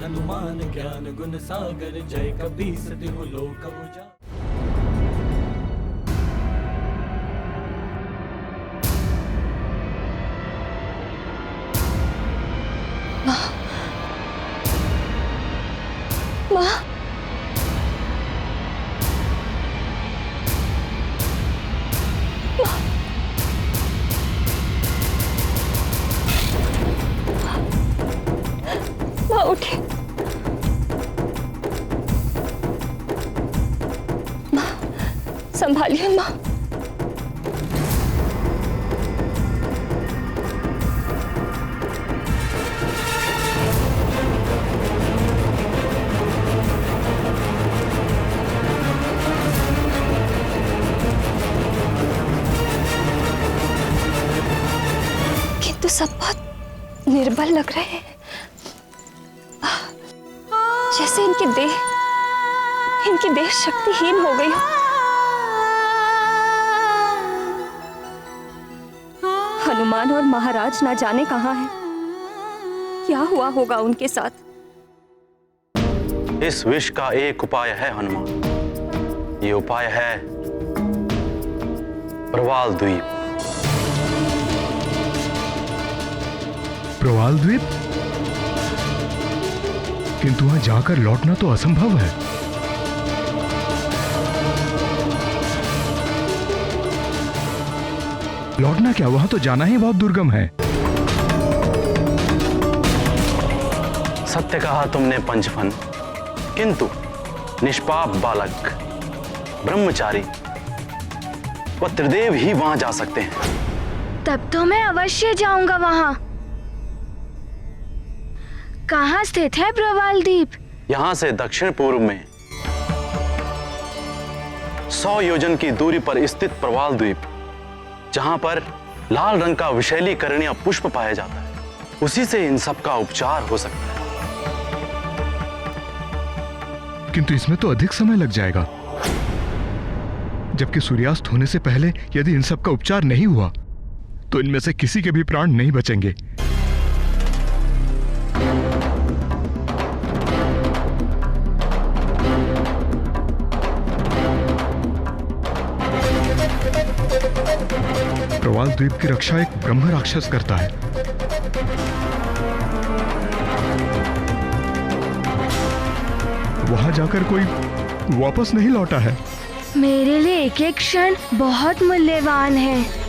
हनुमान ज्ञान गुण सागर, जय कपीस तिहु लोक उजागर। माँ, माँ उठे। माँ संभालिए माँ। किंतु सब बहुत निर्बल लग रहे हैं, जैसे इनकी देह शक्तिहीन हो गई हो। हनुमान और महाराज ना जाने कहां हैं, क्या हुआ होगा उनके साथ। इस विष का एक उपाय है हनुमान, ये उपाय है प्रवाल द्वीप। प्रवाल द्वीप? किंतु वहां जाकर लौटना तो असंभव है। लौटना क्या, वहां तो जाना ही बहुत दुर्गम है। सत्य कहा तुमने पंचफन, किंतु निष्पाप बालक, ब्रह्मचारी व त्रिदेव ही वहां जा सकते हैं। तब तो मैं अवश्य जाऊंगा वहां। कहाँ स्थित है प्रवाल द्वीप? यहां से दक्षिण पूर्व में 100 योजन की दूरी पर स्थित प्रवाल द्वीप, जहां पर लाल रंग का विषैली करणीय पुष्प पाया जाता है, उसी से इन सब का उपचार हो सकता है। किंतु इसमें तो अधिक समय लग जाएगा, जबकि सूर्यास्त होने से पहले यदि इन सब का उपचार नहीं हुआ तो इनमें से किसी के भी प्राण नहीं बचेंगे। प्रवाल द्वीप की रक्षा एक ब्रह्म राक्षस करता है। वहां जाकर कोई वापस नहीं लौटा है। मेरे लिए एक एक क्षण बहुत मूल्यवान है।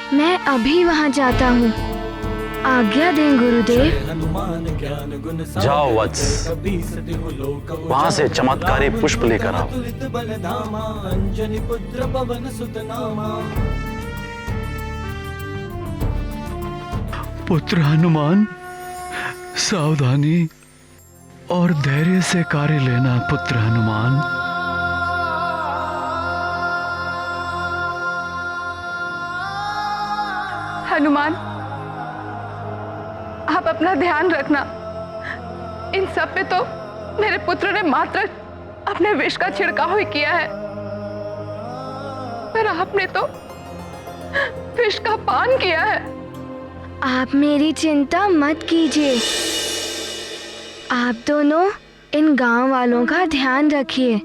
मैं अभी वहां जाता हूँ, आज्ञा दें गुरुदेव। जाओ वत्स, वहां से चमत्कारी पुष्प लेकर आओ। पुत्र हनुमान, सावधानी और धैर्य से कार्य लेना पुत्र हनुमान। हनुमान, आप अपना ध्यान रखना। इन सब पे तो मेरे पुत्र ने मात्र अपने विष का छिड़काव ही किया है, पर आपने तो विष का पान किया है। आप मेरी चिंता मत कीजिए। आप दोनों इन गांव वालों का ध्यान रखिए।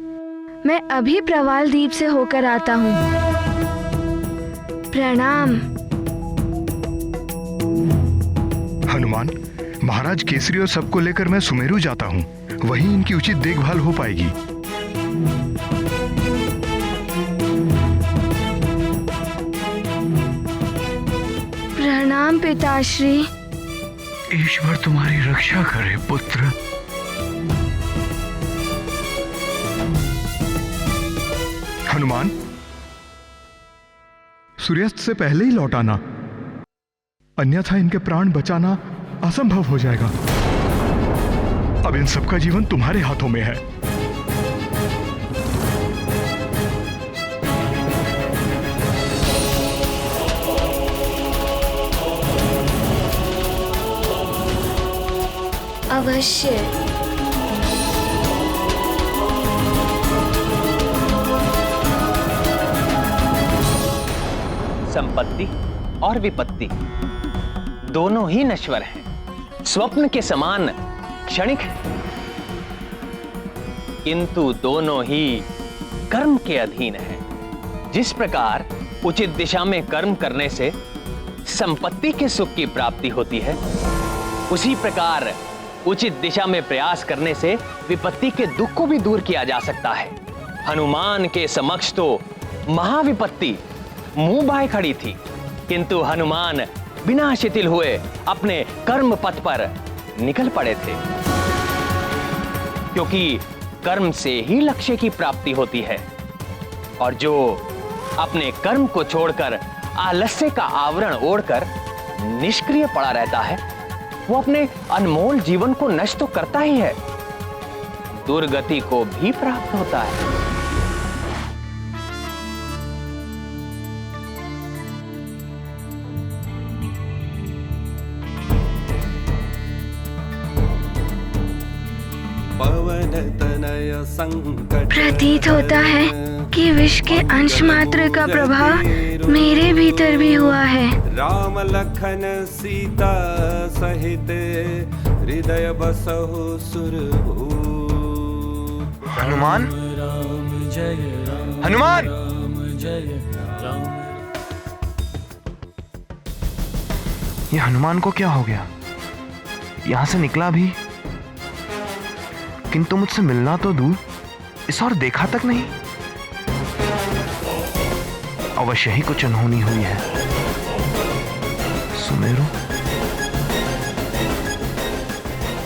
मैं अभी प्रवाल द्वीप से होकर आता हूँ। प्रणाम। हनुमान, महाराज केसरी और सबको लेकर मैं सुमेरु जाता हूँ, वहीं इनकी उचित देखभाल हो पाएगी। प्रणाम पिताश्री। ईश्वर तुम्हारी रक्षा करे पुत्र। हनुमान, सूर्यास्त से पहले ही लौट आना, अन्यथा इनके प्राण बचाना असंभव हो जाएगा। अब इन सबका जीवन तुम्हारे हाथों में है। अवश्य। संपत्ति और विपत्ति दोनों ही नश्वर हैं, स्वप्न के समान क्षणिक है, किंतु दोनों ही कर्म के अधीन है। जिस प्रकार उचित दिशा में कर्म करने से संपत्ति के सुख की प्राप्ति होती है, उसी प्रकार उचित दिशा में प्रयास करने से विपत्ति के दुख को भी दूर किया जा सकता है। हनुमान के समक्ष तो महाविपत्ति मुंह बाए खड़ी थी, किंतु हनुमान बिना शिथिल हुए अपने कर्म पथ पर निकल पड़े थे, क्योंकि कर्म से ही लक्ष्य की प्राप्ति होती है। और जो अपने कर्म को छोड़कर आलस्य का आवरण ओढ़कर निष्क्रिय पड़ा रहता है, वो अपने अनमोल जीवन को नष्ट तो करता ही है, दुर्गति को भी प्राप्त होता है। प्रतीत होता है कि विष के अंश मात्र का प्रभाव मेरे भीतर भी हुआ है। राम लखन सीता सहित हृदय बसहु सुरभूप। हनुमान, राम जय राम, हनुमान! राम जय राम। ये हनुमान को क्या हो गया? यहां से निकला भी, किंतु मुझसे मिलना तो दूर, इस और देखा तक नहीं। अवश्य ही कुछ अनहोनी हुई है।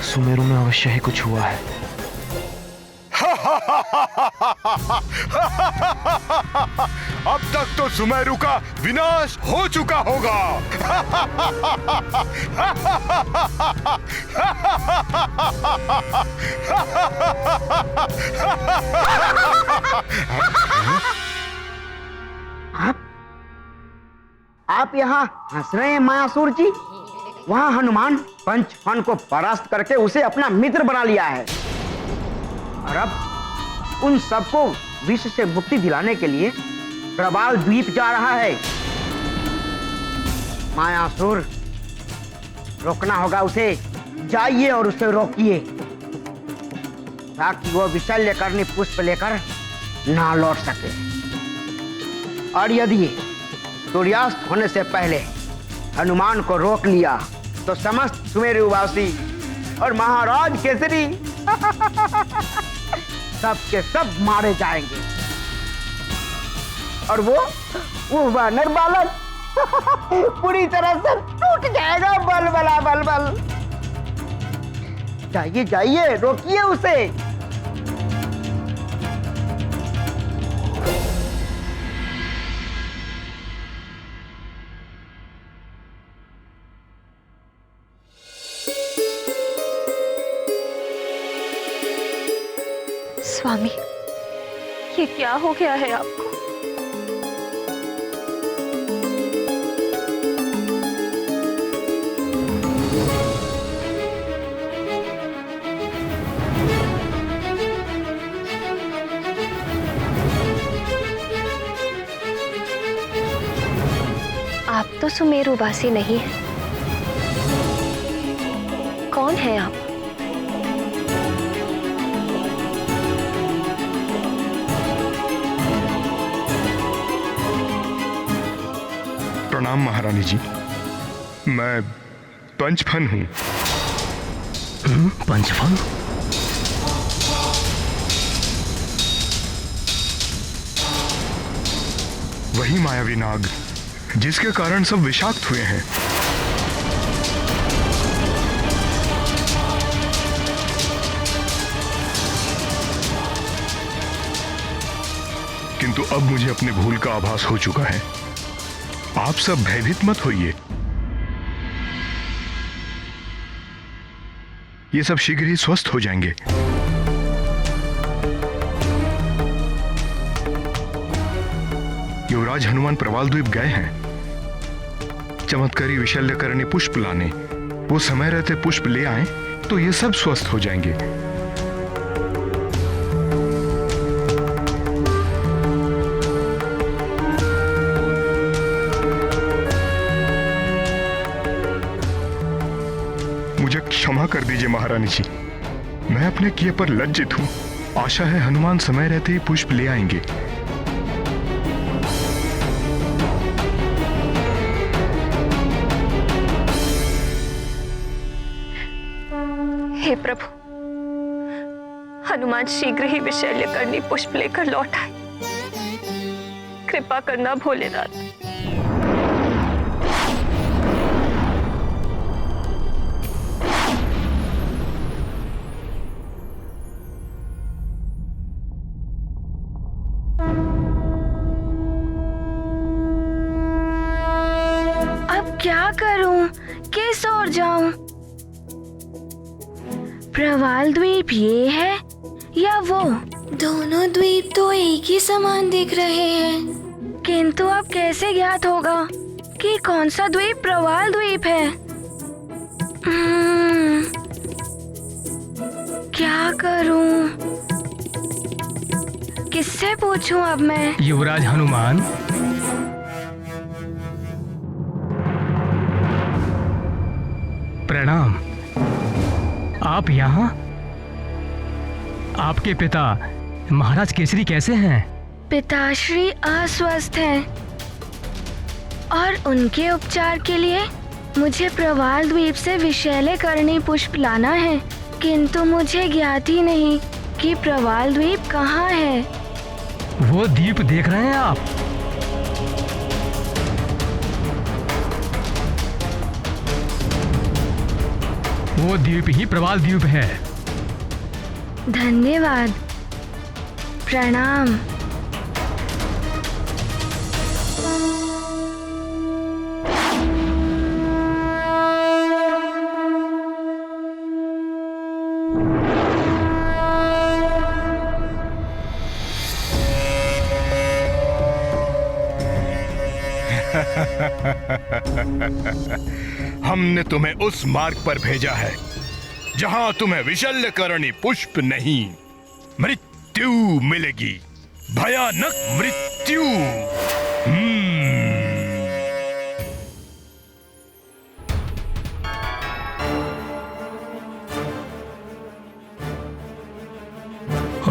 सुमेरु में अवश्य ही कुछ हुआ है। अब तक तो सुमेरु का विनाश हो चुका होगा। आप यहाँ हंस रहे हैं मायासुर जी? वहां हनुमान पंचफन को परास्त करके उसे अपना मित्र बना लिया है, और अब उन सबको विष से मुक्ति दिलाने के लिए प्रवाल द्वीप जा रहा है। मायासुर, रोकना होगा उसे। जाइए और उसे रोकिए, ताकि वो विशल्य करनी पुष्प लेकर ना लौट सके। और यदि सूर्यास्त होने से पहले हनुमान को रोक लिया तो समस्त सुमेरुवासी और महाराज केसरी सब के सब मारे जाएंगे, और वो वानर बालक पूरी तरह से टूट जाएगा। बल बला बल बल। जाइए जाइए, रोकिए उसे। स्वामी, ये क्या हो गया है आपको? आप तो सुमेरुवासी नहीं हैं। कौन है आप? प्रणाम महारानी जी, मैं पंचफन हूं। पंचफन? वही मायावी नाग जिसके कारण सब विषाक्त हुए हैं। किंतु अब मुझे अपने भूल का आभास हो चुका है। आप सब भयभीत मत होइए। ये सब शीघ्र ही स्वस्थ हो जाएंगे। युवराज हनुमान प्रवाल द्वीप गए हैं चमत्कारी विशल्यकरणी पुष्प लाने। वो समय रहते पुष्प ले आए तो ये सब स्वस्थ हो जाएंगे। मुझे क्षमा कर दीजिए महारानी जी, मैं अपने किए पर लज्जित हूं। आशा है हनुमान समय रहते ही पुष्प ले आएंगे। हे प्रभु, हनुमान शीघ्र ही विशल्यकरणी पुष्प लेकर लौट आए। कृपा करना भोलेनाथ। अब क्या करूं, किस ओर जाऊं? प्रवाल द्वीप ये है या वो? दोनों द्वीप तो एक ही समान दिख रहे हैं, किंतु अब कैसे ज्ञात होगा कि कौन सा द्वीप प्रवाल द्वीप है? क्या करूं? किससे पूछूं अब मैं? युवराज हनुमान, प्रणाम। आप यहाँ? आपके पिता महाराज केसरी कैसे हैं? पिताश्री अस्वस्थ हैं और उनके उपचार के लिए मुझे प्रवाल द्वीप से विशल्यकरणी पुष्प लाना है, किंतु मुझे ज्ञात ही नहीं कि प्रवाल द्वीप कहाँ है। वो द्वीप देख रहे हैं आप? वो द्वीप ही प्रवाल द्वीप है। धन्यवाद, प्रणाम। हमने तुम्हें उस मार्ग पर भेजा है जहां तुम्हें विशल्यकरणी पुष्प नहीं, मृत्यु मिलेगी। भयानक मृत्यु।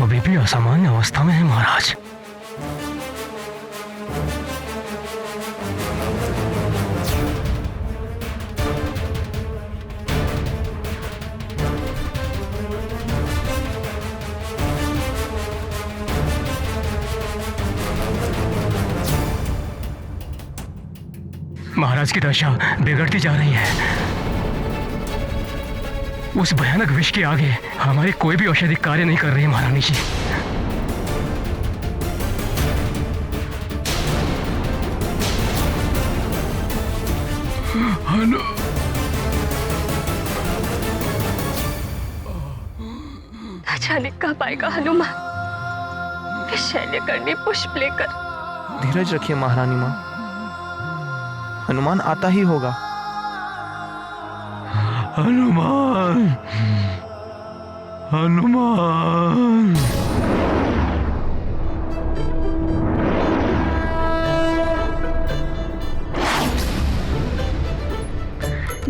अभी भी असामान्य अवस्था में है महाराज। महाराज की दशा बिगड़ती जा रही है। उस भयानक विष के आगे हमारी कोई भी औषधि कार्य नहीं कर रही है महारानी जी। न जाने कब आएगा हनुमान विशल्यकरणी पुष्प लेकर। धीरज रखिए महारानी माँ, हनुमान आता ही होगा। हनुमान, हनुमान।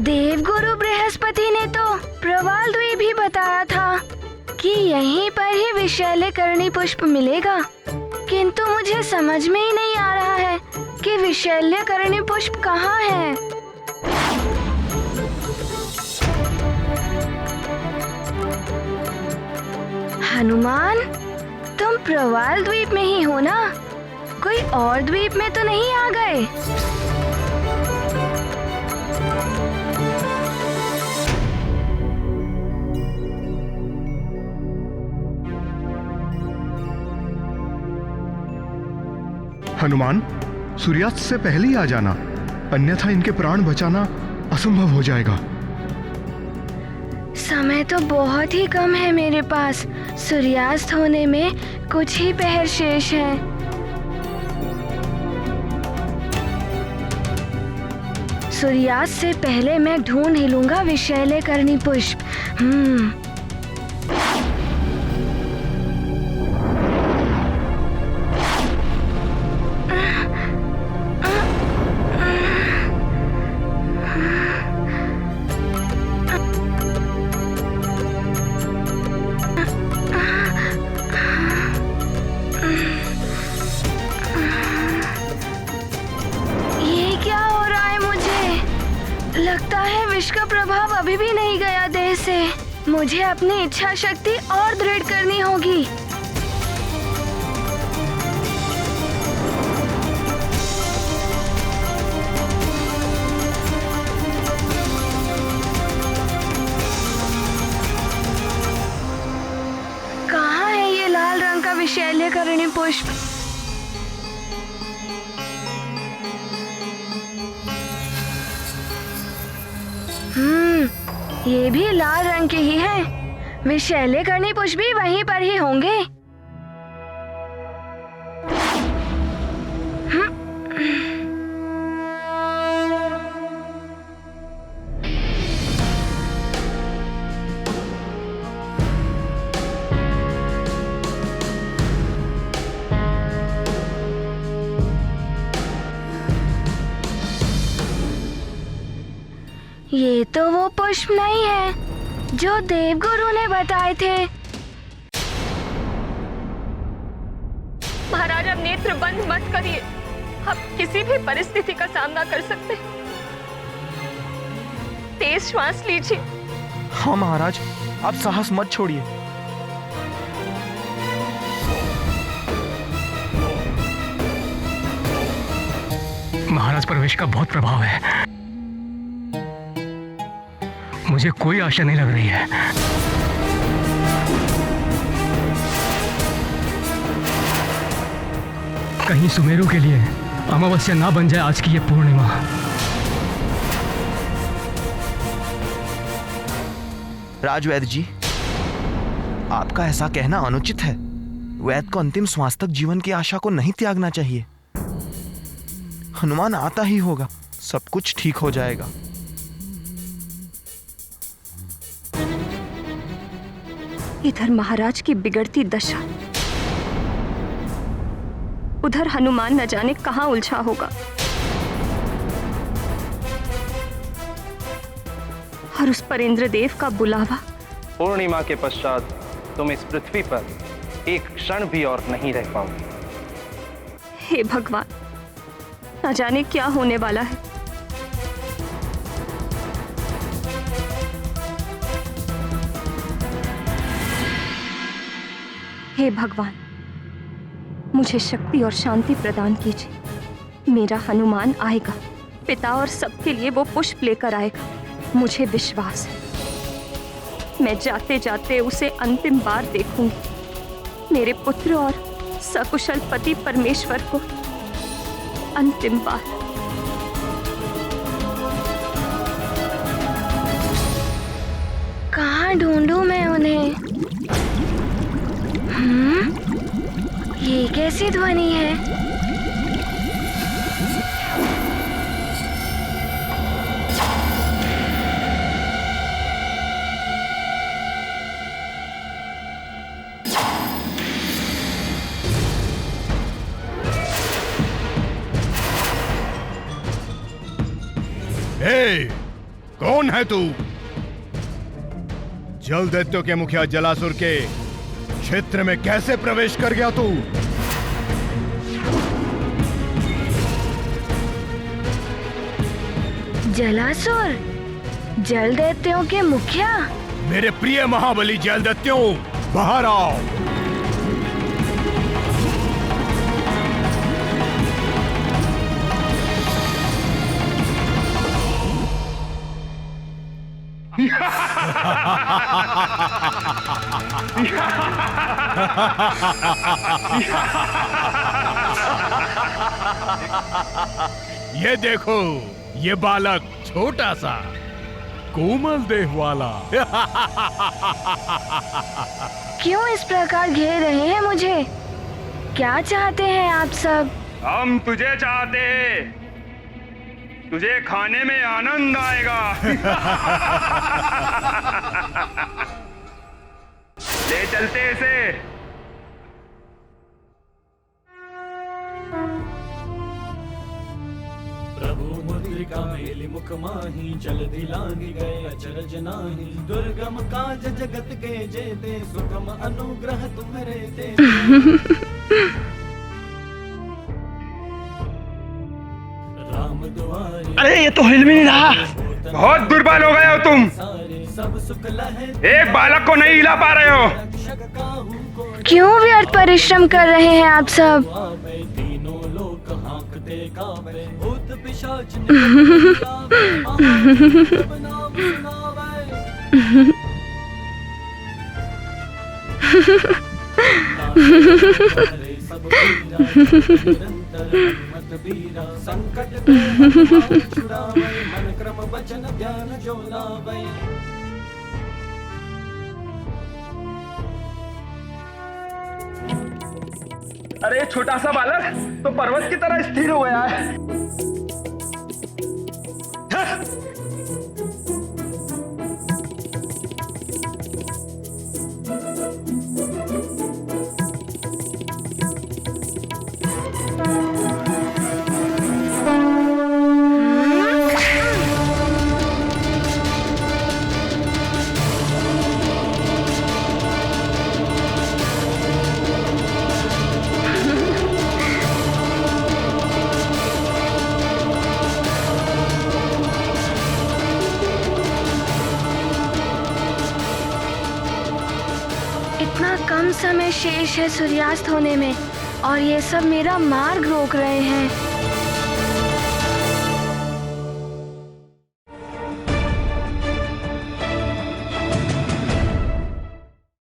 देवगुरु बृहस्पति ने तो प्रवाल द्वीप ही बताया था कि यहीं पर ही विशल्यकरणी पुष्प मिलेगा, किंतु मुझे समझ में ही नहीं आ रहा है कि विशल्यकरणी पुष्प कहाँ है। हनुमान, तुम प्रवाल द्वीप में ही हो ना? कोई और द्वीप में तो नहीं आ गए? हनुमान, सूर्यास्त से पहले ही आ जाना, अन्यथा इनके प्राण बचाना असंभव हो जाएगा। समय तो बहुत ही कम है मेरे पास। सूर्यास्त होने में कुछ ही पहर शेष है। सूर्यास्त से पहले मैं ढूंढ ही लूंगा विषैले करनी पुष्प। लगता है विष का प्रभाव अभी भी नहीं गया देह से। मुझे अपनी इच्छा शक्ति और दृढ़ करनी होगी। कहाँ है ये लाल रंग का विषैल्यकरणी पुष्प? ये भी लाल रंग के ही हैं। विषैल्यकरणी पुष्प भी वहीं पर ही होंगे। ये तो वो पुष्प नहीं है जो देवगुरु ने बताए थे। महाराज, अब नेत्र बंद मत करिए। आप किसी भी परिस्थिति का सामना कर सकते हैं। तेज श्वास लीजिए। हाँ महाराज, आप साहस मत छोड़िए। महाराज पर विष का बहुत प्रभाव है। मुझे कोई आशा नहीं लग रही है। कहीं सुमेरु के लिए अमावस्या ना बन जाए आज की ये पूर्णिमा। राजवैद्य जी, आपका ऐसा कहना अनुचित है। वैद्य को अंतिम श्वास तक जीवन की आशा को नहीं त्यागना चाहिए। हनुमान आता ही होगा, सब कुछ ठीक हो जाएगा। इधर महाराज की बिगड़ती दशा, उधर हनुमान न जाने कहां उलझा होगा। और उस पर इंद्रदेव का बुलावा। पूर्णिमा के पश्चात तुम इस पृथ्वी पर एक क्षण भी और नहीं रह पाओगे। हे भगवान, न जाने क्या होने वाला है। हे भगवान, मुझे शक्ति और शांति प्रदान कीजिए। मेरा हनुमान आएगा। पिता और सबके लिए वो पुष्प लेकर आएगा। मुझे विश्वास है मैं जाते जाते उसे अंतिम बार देखूंगी। मेरे पुत्र और सकुशल पति परमेश्वर को अंतिम बार। कहाँ ढूंढूं मैं उन्हें? ये कैसी ध्वनि है? हे, कौन है तू? जल दैत्यों के मुखिया जलासुर के क्षेत्र में कैसे प्रवेश कर गया तू? जलासुर, जल दैत्यों के मुखिया? मेरे प्रिय महाबली जल दैत्यों, बाहर आओ। ये देखो, ये बालक छोटा सा कोमल देह वाला। क्यों इस प्रकार घेर रहे हैं मुझे? क्या चाहते हैं आप सब? हम तुझे चाहते हैं, तुझे खाने में आनंद आएगा। ले चलते इसे। प्रभु मुद्रिका मेली मुख माही जल दिलांगी गए अचरज नाही दुर्गम काज जगत के जेते सुगम अनुग्रह तुम्हारे ते। राम दुआरे। अरे ये तो हिल भी नहीं रहा। बहुत दुर्बल हो गए हो तुम। सब सुख लहे एक बालक को नहीं हिला पा रहे हो। क्यों व्यर्थ परिश्रम कर रहे हैं आप सब? तीनों लोक हाँकते कावे भूत पिशाच नाम संकट छुड़ावे मन क्रम वचन ध्यान जो लावे। अरे छोटा सा बालक तो पर्वत की तरह स्थिर हो गया है। इतना कम समय शेष है सूर्यास्त होने में और ये सब मेरा मार्ग रोक रहे हैं।